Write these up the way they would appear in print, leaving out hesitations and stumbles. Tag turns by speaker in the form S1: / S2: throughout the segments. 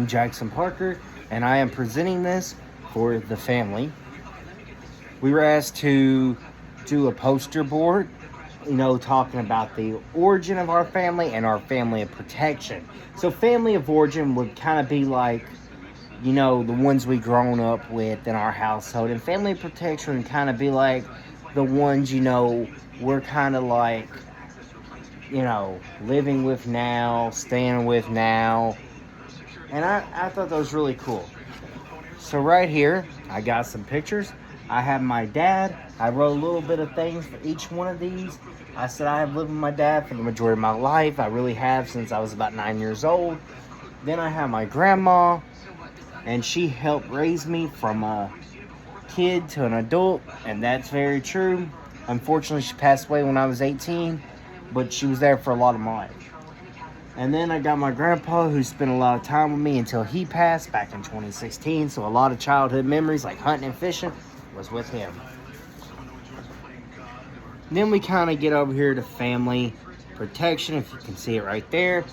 S1: I'm Jackson Parker, and I am presenting this for the family. We were asked to do a poster board, talking about the origin of our family and our family of protection. So, family of origin would kind of be like, the ones we grown up with in our household, and family of protection would kind of be like the ones, we're kind of like, living with now, staying with now. And I thought that was really cool. So right here, I got some pictures. I have my dad. I wrote a little bit of things for each one of these. I said I have lived with my dad for the majority of my life. I really have since I was about 9 years old. Then I have my grandma, and she helped raise me from a kid to an adult, and that's very true. Unfortunately, she passed away when I was 18, but she was there for a lot of my life. And then I got my grandpa, who spent a lot of time with me until he passed back in 2016. So a lot of childhood memories like hunting and fishing was with him. Then we kind of get over here to family protection, if you can see it right there.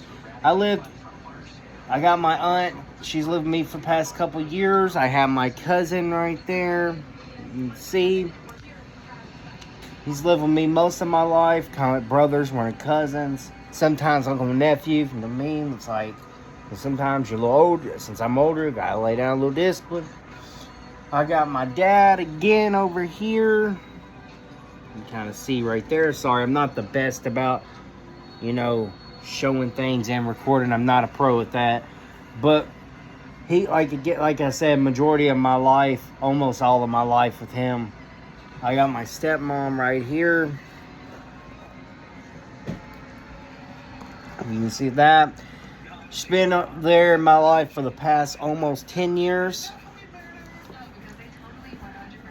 S1: I got my aunt. She's lived with me for the past couple years. I have my cousin right there. You can see. He's lived with me most of my life. Kind of like brothers, we're cousins. Sometimes uncle and nephew. From the meme, it's like, sometimes you're a little older. Since I'm older, gotta lay down a little discipline. I got my dad again over here. You can kind of see right there. Sorry, I'm not the best about, showing things and recording. I'm not a pro at that. But he, like I said, majority of my life, almost all of my life with him. I got my stepmom right here. You can see that. She's been up there in my life for the past almost 10 years.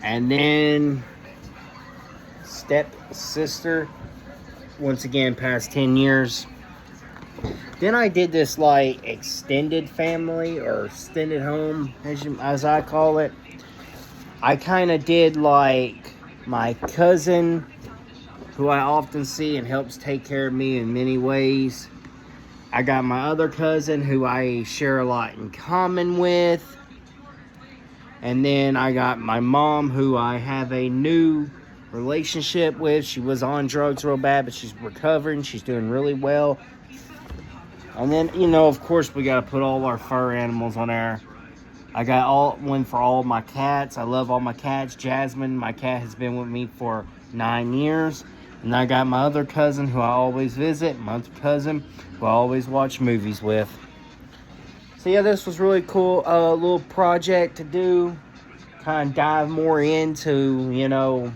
S1: And then stepsister, once again, past 10 years. Then I did this like extended family or extended home, as I call it. I kind of did like my cousin, who I often see and helps take care of me in many ways. I got my other cousin who I share a lot in common with. And then I got my mom, who I have a new relationship with. She was on drugs real bad, but she's recovering. She's doing really well. And then, of course, we got to put all our fur animals on there. I got one for all my cats. I love all my cats. Jasmine, my cat, has been with me for 9 years. And I got my other cousin who I always visit, my other cousin who I always watch movies with. So yeah, this was really cool. A little project to do. Kind of dive more into,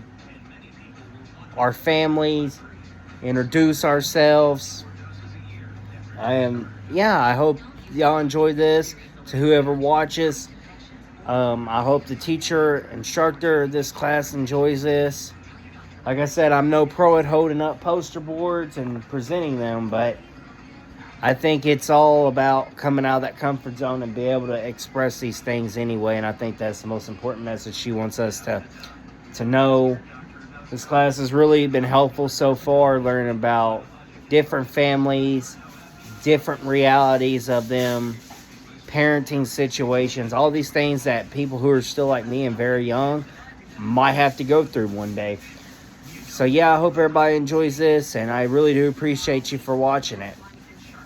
S1: our families. Introduce ourselves. I hope y'all enjoy this. To whoever watches, I hope the teacher, instructor of this class enjoys this. Like I said, I'm no pro at holding up poster boards and presenting them, but I think it's all about coming out of that comfort zone and be able to express these things anyway, and I think that's the most important message she wants us to know. This class has really been helpful so far, learning about different families, different realities of them, parenting situations, all these things that people who are still like me and very young might have to go through one day. So yeah, I hope everybody enjoys this, and I really do appreciate you for watching it.